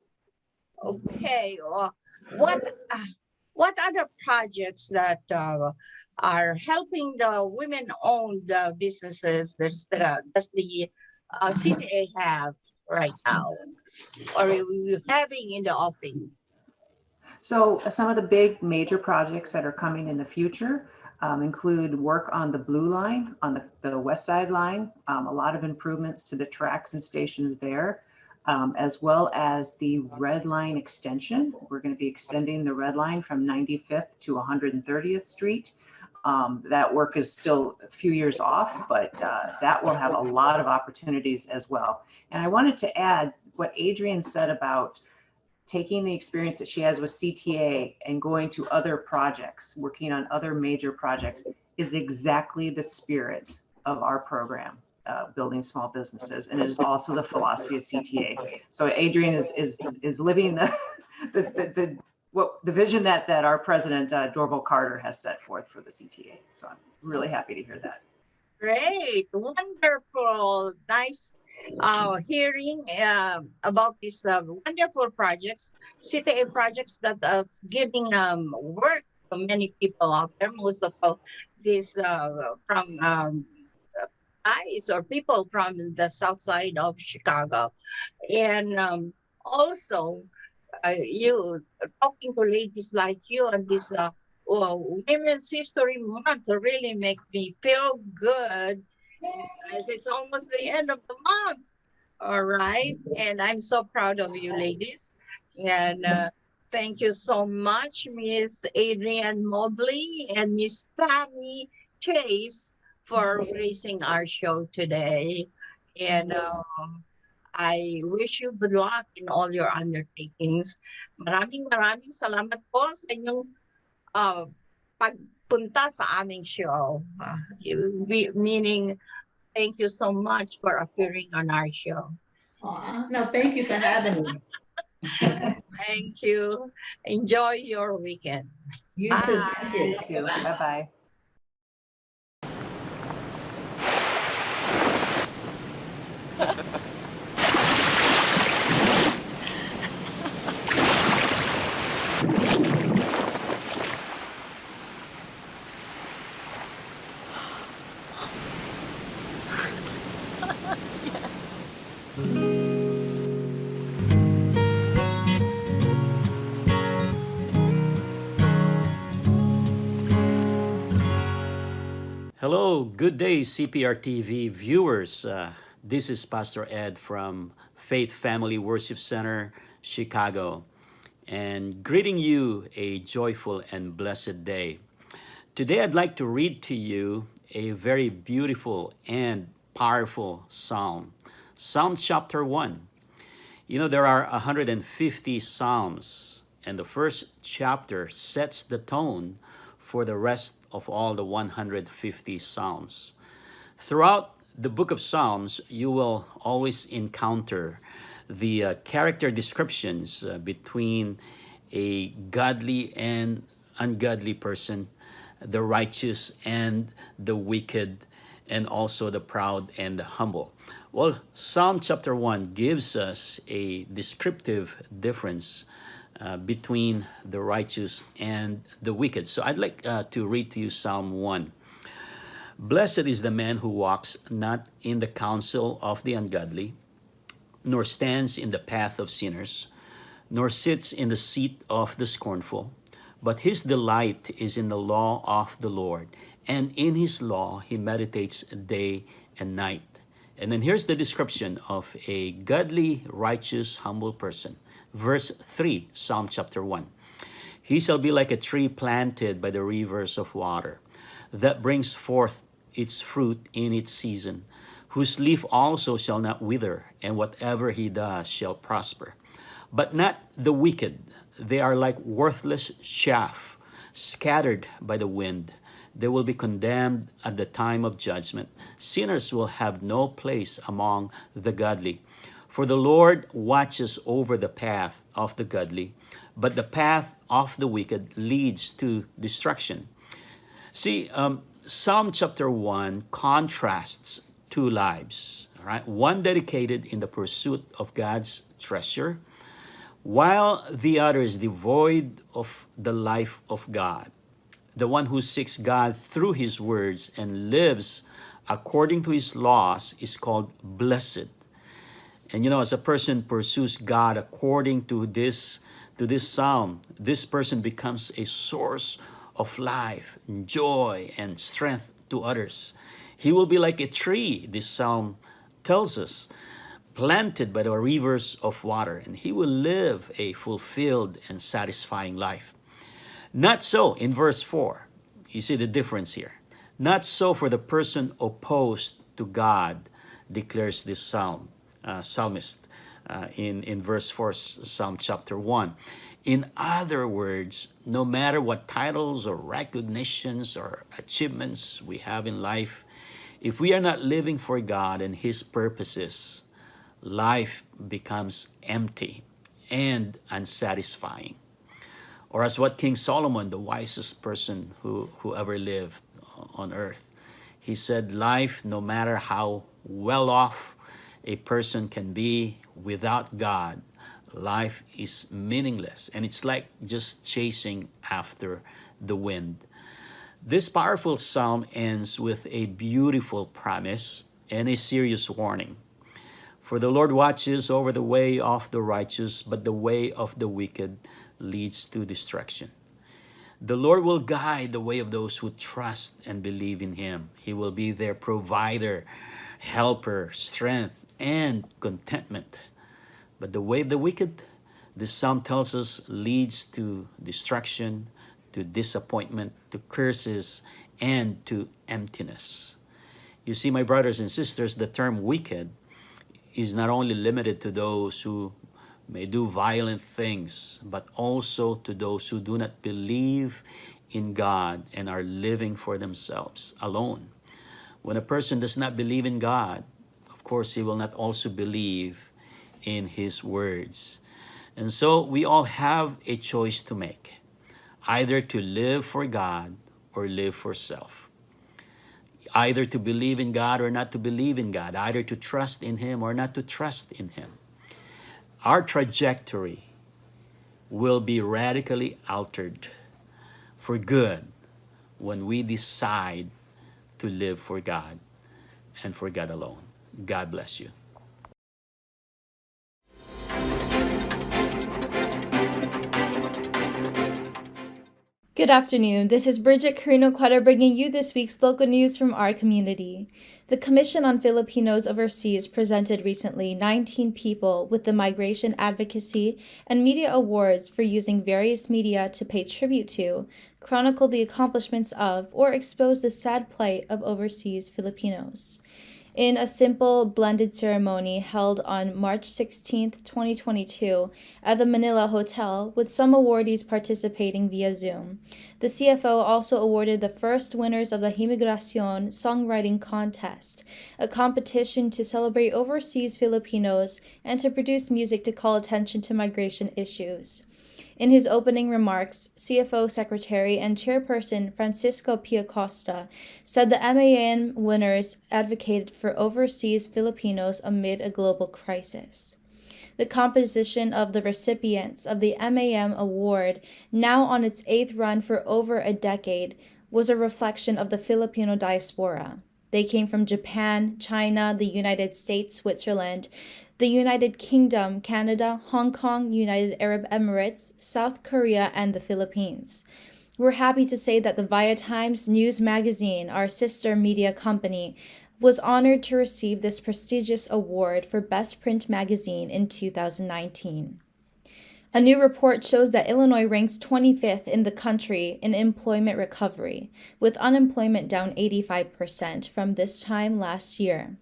Speaker 23: okay, what other projects that are helping the women-owned businesses does the CTA have right now, or are you having in the offing?
Speaker 24: So some of the big major projects that are coming in the future include work on the Blue Line, on the West Side Line, a lot of improvements to the tracks and stations there. as well as the Red Line extension. We're going to be extending the Red Line from 95th to 130th Street. That work is still a few years off, but that will have a lot of opportunities as well. And I wanted to add what Adrian said about taking the experience that she has with CTA and going to other projects, working on other major projects, is exactly the spirit of our program, Building Small Businesses, and it is also the philosophy of CTA. So Adrian is living the vision that our president Dorval Carter has set forth for the CTA. So I'm really happy to hear that.
Speaker 23: Great, wonderful, nice hearing about these wonderful projects, CTA projects that are giving work to many people out there. Most of these from guys or people from the south side of Chicago, and also you talking to ladies like you and this Women's History Month really make me feel good as it's almost the end of the month. All right, and I'm so proud of you ladies, and thank you so much, Miss Adrian Mobley and Miss Tammy Chase, for gracing our show today. And I wish you good luck in all your undertakings. Maraming salamat po sa inyong pagpunta sa aming show. Meaning, thank you so much for appearing on our show.
Speaker 25: No, thank you for having me.
Speaker 23: Thank you. Enjoy your weekend.
Speaker 25: You
Speaker 23: Bye.
Speaker 25: too. Thank you.
Speaker 24: You too. Bye-bye.
Speaker 1: Hello, good day Cprtv viewers. This is Pastor Ed from Faith Family Worship Center, Chicago, and greeting you a joyful and blessed day. Today I'd like to read to you a very beautiful and powerful psalm. Psalm chapter 1. You know, there are 150 psalms, and the first chapter sets the tone for the rest of all the 150 psalms. Throughout the book of Psalms, you will always encounter the character descriptions between a godly and ungodly person, the righteous and the wicked, and also the proud and the humble. Well, Psalm chapter 1 gives us a descriptive difference between the righteous and the wicked. So I'd like to read to you Psalm 1. Blessed is the man who walks not in the counsel of the ungodly, nor stands in the path of sinners, nor sits in the seat of the scornful, but his delight is in the law of the Lord, and in his law he meditates day and night. And then here's the description of a godly, righteous, humble person. Verse 3, Psalm chapter 1. He shall be like a tree planted by the rivers of water, that brings forth its fruit in its season, whose leaf also shall not wither, and whatever he does shall prosper. But not the wicked. They are like worthless chaff, scattered by the wind. They will be condemned at the time of judgment. Sinners will have no place among the godly. For the Lord watches over the path of the godly, but the path of the wicked leads to destruction. See, Psalm chapter 1 contrasts two lives, right? One dedicated in the pursuit of God's treasure, while the other is devoid of the life of God. The one who seeks God through his words and lives according to his laws is called blessed. And you know, as a person pursues God according to this psalm, this person becomes a source of life, joy, and strength to others. He will be like a tree, this psalm tells us. planted by the rivers of water, and he will live a fulfilled and satisfying life. Not so in verse 4. You see the difference here. Not so for the person opposed to God, declares this psalmist in verse 4, Psalm chapter 1. In other words, no matter what titles or recognitions or achievements we have in life, if we are not living for God and His purposes, life becomes empty and unsatisfying. Or as what King Solomon, the wisest person who ever lived on earth, he said, life, no matter how well off a person can be, without God, life is meaningless. And it's like just chasing after the wind. This powerful psalm ends with a beautiful promise and a serious warning. For the Lord watches over the way of the righteous, but the way of the wicked leads to destruction. The Lord will guide the way of those who trust and believe in Him. He will be their provider, helper, strength, and contentment. But the way of the wicked, this psalm tells us, leads to destruction, to disappointment, to curses, and to emptiness. You see, my brothers and sisters, the term wicked is not only limited to those who may do violent things, but also to those who do not believe in God and are living for themselves alone. When a person does not believe in God, of course, he will not also believe in His words. And so we all have a choice to make, either to live for God or live for self. Either to believe in God or not to believe in God, either to trust in Him or not to trust in Him. Our trajectory will be radically altered for good when we decide to live for God and for God alone. God bless you.
Speaker 2: Good afternoon. This is Brigitte, Carino, Cueter, bringing you this week's local news from our community. The Commission on Filipinos Overseas presented recently 19 people with the Migration Advocacy and Media Awards for using various media to pay tribute to, chronicle the accomplishments of, or expose the sad plight of overseas Filipinos. In a simple, blended ceremony held on March 16, 2022, at the Manila Hotel, with some awardees participating via Zoom. The CFO also awarded the first winners of the Imigracion Songwriting Contest, a competition to celebrate overseas Filipinos and to produce music to call attention to migration issues. In his opening remarks, CFO Secretary and Chairperson Francisco Pia Costa said the MAN winners advocated for overseas Filipinos amid a global crisis. The composition of the recipients of the MAM Award, now on its 8th run for over a decade, was a reflection of the Filipino diaspora. They came from Japan, China, the United States, Switzerland, the United Kingdom, Canada, Hong Kong, United Arab Emirates, South Korea, and the Philippines. We're happy to say that the ViaTimes Newsmagazine, our sister media company, was honored to receive this prestigious award for Best Print Magazine in 2019. A new report shows that Illinois ranks 25th in the country in employment recovery, with unemployment down 85% from this time last year.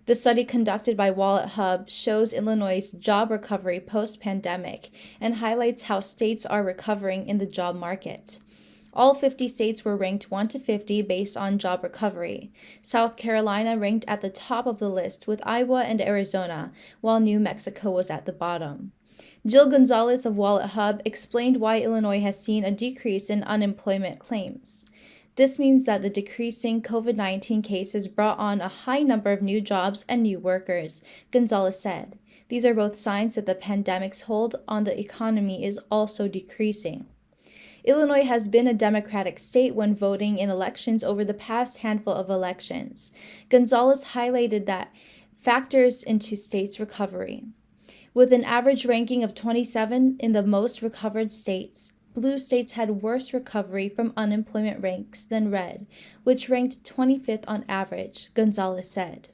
Speaker 2: The study conducted by Wallet Hub shows Illinois' job recovery post-pandemic and highlights how states are recovering in the job market. All 50 states were ranked 1 to 50 based on job recovery. South Carolina ranked at the top of the list with Iowa and Arizona, while New Mexico was at the bottom. Jill Gonzalez of Wallet Hub explained why Illinois has seen a decrease in unemployment claims. This means that the decreasing COVID-19 cases brought on a high number of new jobs and new workers, Gonzalez said. These are both signs that the pandemic's hold on the economy is also decreasing. Illinois has been a Democratic state when voting in elections over the past handful of elections. Gonzalez highlighted that factors into states' recovery. With an average ranking of 27 in the most recovered states, blue states had worse recovery from unemployment ranks than red, which ranked 25th on average, Gonzalez said.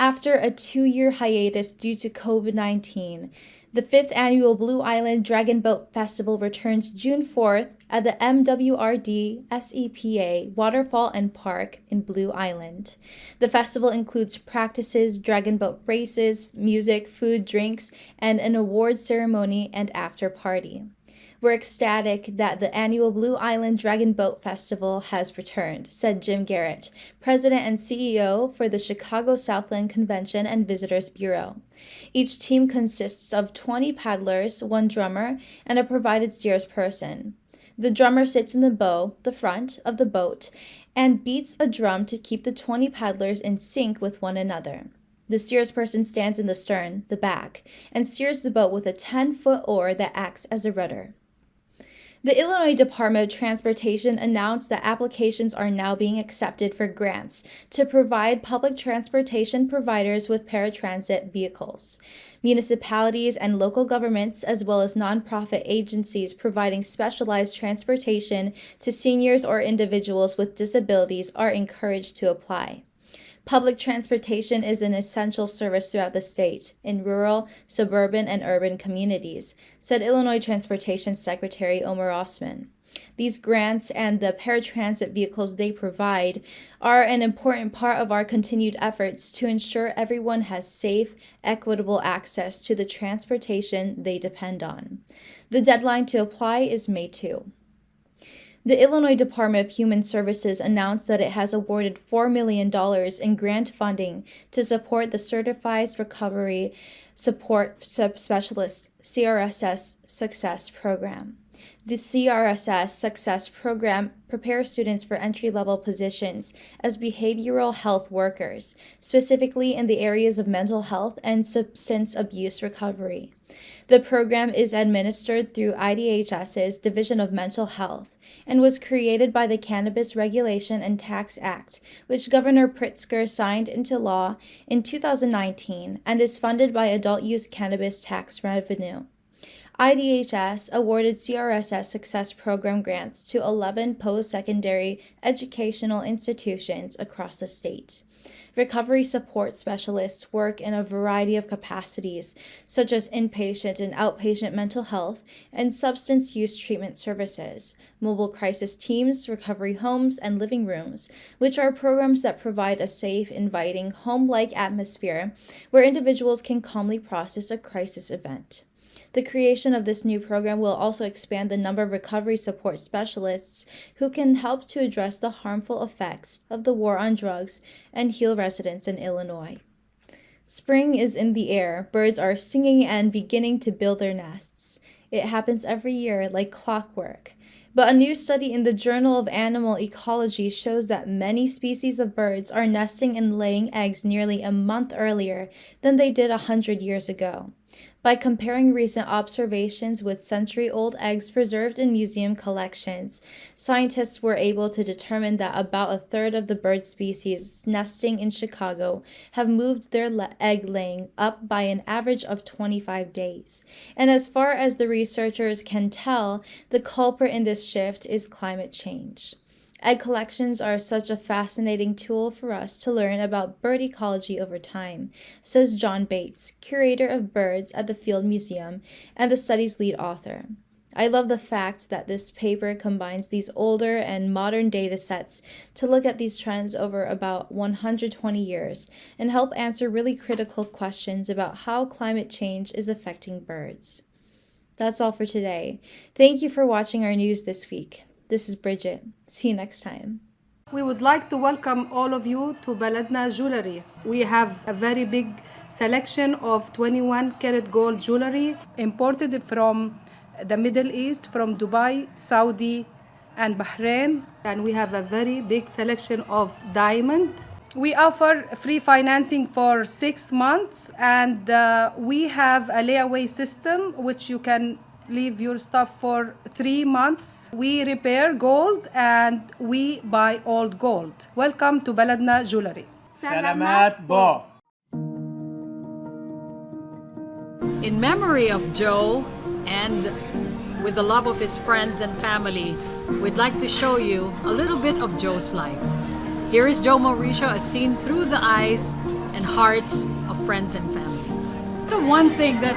Speaker 2: After a 2-year hiatus due to COVID-19, the 5th annual Blue Island Dragon Boat Festival returns June 4th at the MWRD SEPA Waterfall and Park in Blue Island. The festival includes practices, dragon boat races, music, food, drinks, and an awards ceremony and after party. We're ecstatic that the annual Blue Island Dragon Boat Festival has returned, said Jim Garrett, President and CEO for the Chicago Southland Convention and Visitors Bureau. Each team consists of 20 paddlers, 1 drummer, and a provided steersperson. The drummer sits in the bow, the front, of the boat, and beats a drum to keep the 20 paddlers in sync with one another. The steersperson stands in the stern, the back, and steers the boat with a 10-foot oar that acts as a rudder. The Illinois Department of Transportation announced that applications are now being accepted for grants to provide public transportation providers with paratransit vehicles. Municipalities and local governments, as well as nonprofit agencies providing specialized transportation to seniors or individuals with disabilities, are encouraged to apply. Public transportation is an essential service throughout the state, in rural, suburban, and urban communities, said Illinois Transportation Secretary Omar Osman. These grants and the paratransit vehicles they provide are an important part of our continued efforts to ensure everyone has safe, equitable access to the transportation they depend on. The deadline to apply is May 2. The Illinois Department of Human Services announced that it has awarded $4 million in grant funding to support the Certified Recovery Support Subspecialist CRSS Success Program. The CRSS Success Program prepares students for entry-level positions as behavioral health workers, specifically in the areas of mental health and substance abuse recovery. The program is administered through IDHS's Division of Mental Health and was created by the Cannabis Regulation and Tax Act, which Governor Pritzker signed into law in 2019 and is funded by adult use cannabis tax revenue. IDHS awarded CRSS Success Program grants to 11 post-secondary educational institutions across the state. Recovery support specialists work in a variety of capacities, such as inpatient and outpatient mental health and substance use treatment services, mobile crisis teams, recovery homes, and living rooms, which are programs that provide a safe, inviting, home-like atmosphere where individuals can calmly process a crisis event. The creation of this new program will also expand the number of recovery support specialists who can help to address the harmful effects of the war on drugs and heal residents in Illinois. Spring is in the air. Birds are singing and beginning to build their nests. It happens every year like clockwork. But a new study in the Journal of Animal Ecology shows that many species of birds are nesting and laying eggs nearly a month earlier than they did 100 years ago. By comparing recent observations with century-old eggs preserved in museum collections, scientists were able to determine that about a third of the bird species nesting in Chicago have moved their egg laying up by an average of 25 days. And as far as the researchers can tell, the culprit in this shift is climate change. Egg collections are such a fascinating tool for us to learn about bird ecology over time, says John Bates, curator of birds at the Field Museum and the study's lead author. I love the fact that this paper combines these older and modern data sets to look at these trends over about 120 years and help answer really critical questions about how climate change is affecting birds. That's all for today. Thank you for watching our news this week. This is Brigitte. See you next time.
Speaker 3: We would like to welcome all of you to Baladna Jewelry. We have a very big selection of 21 karat gold jewelry imported from the Middle East, from Dubai, Saudi, and Bahrain. And we have a very big selection of diamond. We offer free financing for 6 months, and we have a layaway system which you can leave your stuff for 3 months. We repair gold and we buy old gold. Welcome to Baladna Jewelry.
Speaker 5: Salamat po.
Speaker 6: In memory of Joe and with the love of his friends and family, we'd like to show you a little bit of Joe's life. Here is Joe Mauricio as seen through the eyes and hearts of friends and family. It's the one thing that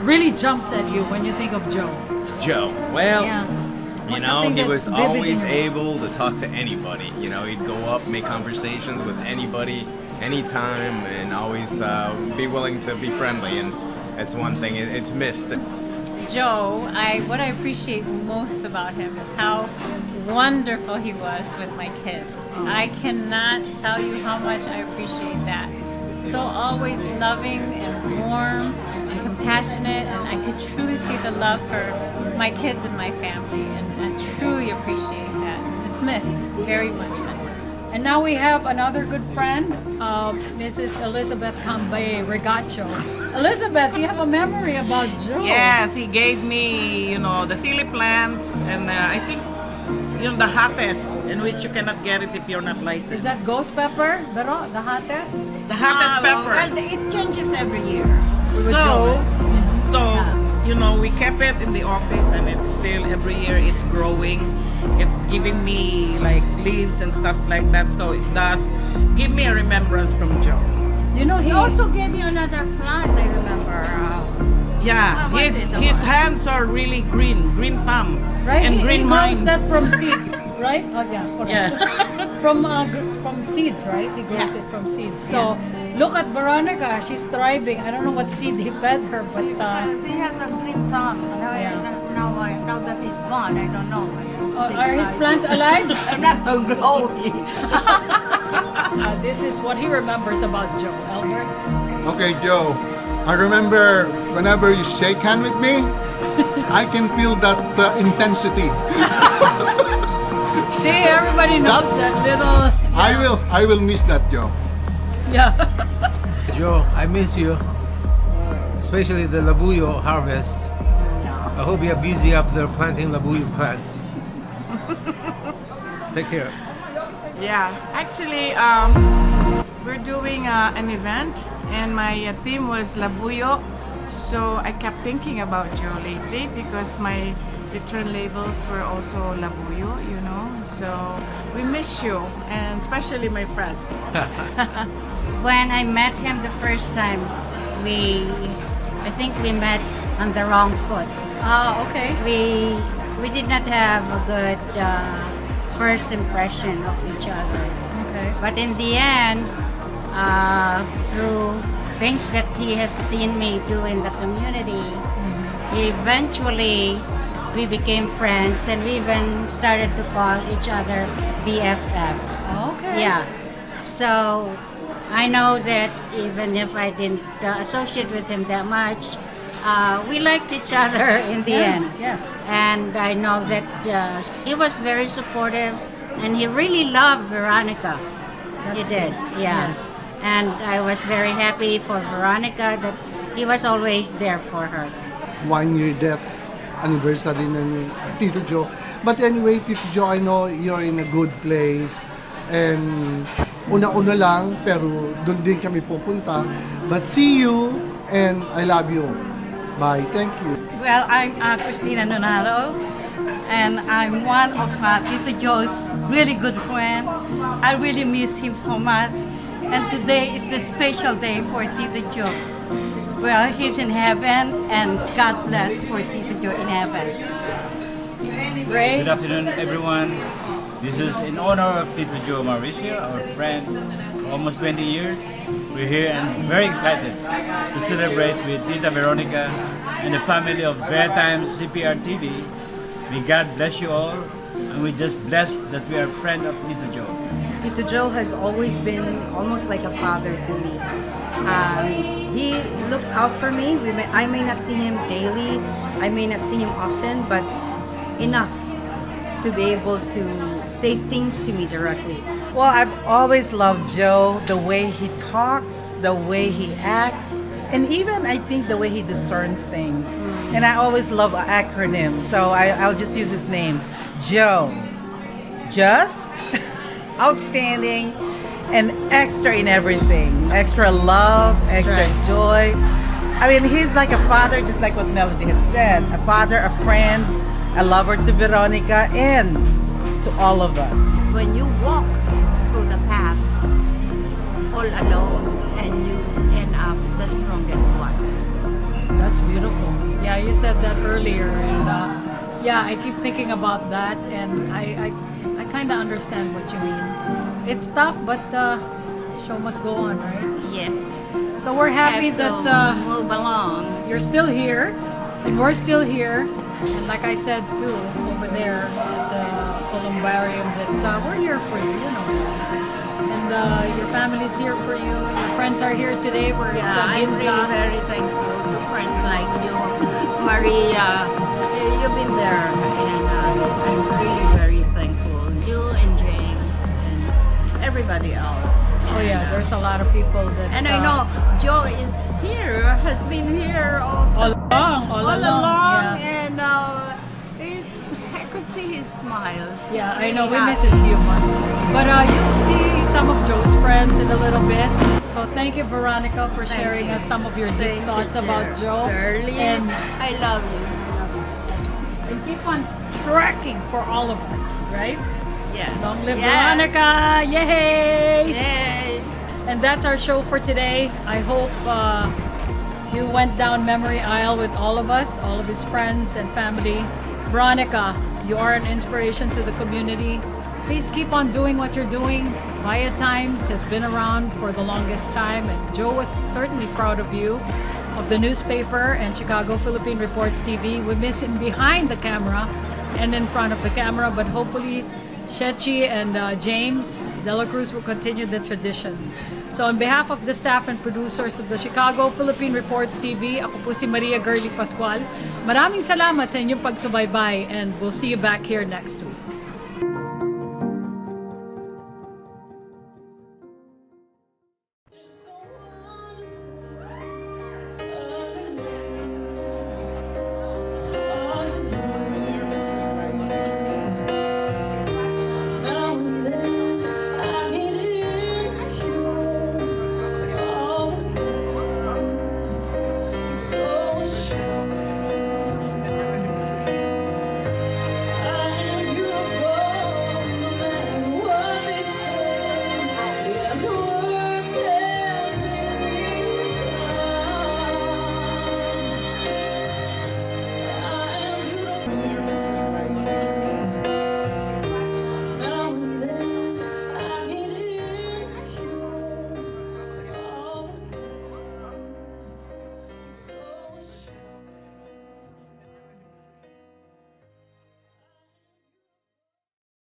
Speaker 6: really jumps at you when you think of Joe.
Speaker 4: Joe, well,
Speaker 6: Yeah.
Speaker 4: you
Speaker 6: What's
Speaker 4: know,
Speaker 6: something
Speaker 4: he
Speaker 6: that's
Speaker 4: was
Speaker 6: vivid in
Speaker 4: always
Speaker 6: your-
Speaker 4: able to talk to anybody. You know, he'd go up, make conversations with anybody, anytime, and always be willing to be friendly. And that's one thing it's missed.
Speaker 7: Joe, what I appreciate most about him is how wonderful he was with my kids. I cannot tell you how much I appreciate that. So always loving and warm and compassionate, and I could truly see the love for my kids and my family, and I truly appreciate that. It's missed, very much missed.
Speaker 6: And now we have another good friend, Mrs. Elizabeth Cambay Regacho. Elizabeth, you have a memory about Joe.
Speaker 8: Yes, he gave me, the silly plants and I think, the hottest, in which you cannot get it if you're not licensed.
Speaker 6: Is that ghost pepper, Vero? The hottest?
Speaker 8: The hottest pepper.
Speaker 23: Well, it changes every year.
Speaker 8: So, we kept it in the office and it's still, every year it's growing. It's giving me like leaves and stuff like that. So it does give me a remembrance from Joe.
Speaker 23: He also gave you another plant, I remember.
Speaker 8: Yeah,
Speaker 23: What was it, the
Speaker 8: his
Speaker 23: one?
Speaker 8: hands are really green thumb.
Speaker 6: Right?
Speaker 8: And
Speaker 6: he
Speaker 8: green
Speaker 6: grows
Speaker 8: mind.
Speaker 6: that from seeds, right? Oh yeah, correct.
Speaker 8: Yeah.
Speaker 6: from seeds, right? He grows it from seeds. So look at Veronica, she's thriving. I don't know what seed he fed her, but
Speaker 23: Because he has a green thumb. Now that he's gone, I don't know.
Speaker 6: are his plants alive?
Speaker 23: I'm not growing.
Speaker 6: This is what he remembers about Joe. Albert?
Speaker 9: Okay, Joe. I remember whenever you shake hand with me, I can feel that intensity.
Speaker 6: See, everybody knows that little.
Speaker 9: I will miss that, Joe.
Speaker 6: Yeah.
Speaker 11: Joe, I miss you, especially the labuyo harvest. I hope you're busy up there planting labuyo plants. Take care.
Speaker 8: Yeah, actually, we're doing an event and my theme was Labuyo. So I kept thinking about Joe lately because my return labels were also Labuyo, So we miss you, and especially my friend.
Speaker 26: When I met him the first time, I think we met on the wrong foot.
Speaker 6: Oh, okay.
Speaker 26: We did not have a good first impression of each other.
Speaker 6: Okay.
Speaker 26: But in the end, through things that he has seen me do in the community, eventually we became friends, and we even started to call each other BFF.
Speaker 6: Okay.
Speaker 26: Yeah. So I know that even if I didn't associate with him that much, we liked each other in the end.
Speaker 6: Yes.
Speaker 26: And I know that he was very supportive, and he really loved Veronica. He did, yeah.
Speaker 6: Yes.
Speaker 26: And I was very happy for Veronica that he was always there for her.
Speaker 27: 1 year death anniversary na ni Tito Joe. But anyway, Tito Joe, I know you're in a good place. And una-una lang, pero doon din kami pupunta. But see you, and I love you. Bye. Thank you.
Speaker 7: Well, I'm Christina Nonaro, and I'm one of Tito Joe's really good friend. I really miss him so much, and today is the special day for Tito Joe. Well, he's in heaven, and God bless for Tito Joe in heaven.
Speaker 6: Ray?
Speaker 28: Good afternoon, everyone. This is in honor of Tito Joe Mauricio, our friend, almost 20 years. We're here and very excited to celebrate with Tita Veronica and the family of ViaTimes Cprtv. May God bless you all, and we're just blessed that we are a friend of Tito Joe.
Speaker 29: Tito Joe has always been almost like a father to me. He looks out for me. I may not see him daily, I may not see him often, but enough to be able to say things to me directly.
Speaker 30: Well, I've always loved Joe, the way he talks, the way he acts, and even I think the way he discerns things. And I always love an acronym, so I'll just use his name, Joe. Just, outstanding, and extra in everything. Extra love, extra joy. I mean, he's like a father, just like what Melody had said. A father, a friend, a lover to Veronica, and to all of us.
Speaker 23: When you walk through the path all alone
Speaker 26: and you end up the strongest one.
Speaker 6: That's beautiful. Yeah, you said that earlier, and yeah, I keep thinking about that, and I kind of understand what you mean. It's tough, but show must go on, right?
Speaker 26: Yes.
Speaker 6: So we're happy
Speaker 26: Have to
Speaker 6: that
Speaker 26: move along.
Speaker 6: you're still here, and we're still here, and like I said too over there at the columbarium, that we're here for you, you know. And your family's here for you. Your friends are here today. We're at
Speaker 26: I'm
Speaker 6: Ginza.
Speaker 26: really very thankful to friends like you, Maria. You've been there, and I'm really very thankful. You and James and everybody else.
Speaker 6: Oh yeah, there's a lot of people that.
Speaker 26: And I know Joe is here, has been here all along,
Speaker 6: yeah.
Speaker 26: and I could see his smile.
Speaker 6: Yeah,
Speaker 26: He's
Speaker 6: I know, we
Speaker 26: really
Speaker 6: miss his
Speaker 26: happy.
Speaker 6: humor. But you'll see some of Joe's friends in a little bit. So thank you, Veronica, for sharing us some of your deep thoughts about Joe.
Speaker 26: Girlie,
Speaker 6: And
Speaker 26: I love you.
Speaker 6: and keep on trekking for all of us, right?
Speaker 26: Yeah.
Speaker 6: Long live
Speaker 26: Yes.
Speaker 6: Veronica! Yay!
Speaker 26: Yay!
Speaker 6: And that's our show for today. I hope you went down memory aisle with all of us, all of his friends and family. Veronica, you are an inspiration to the community. Please keep on doing what you're doing. ViaTimes has been around for the longest time, and Joe was certainly proud of you, of the newspaper and Chicago Philippine Reports TV. We miss him behind the camera and in front of the camera, but hopefully Shechi and James De La Cruz will continue the tradition. So on behalf of the staff and producers of the Chicago Philippine Reports TV, ako po si Maria Girlie Pascual. Maraming salamat sa inyong pagsubaybay, and we'll see you back here next week.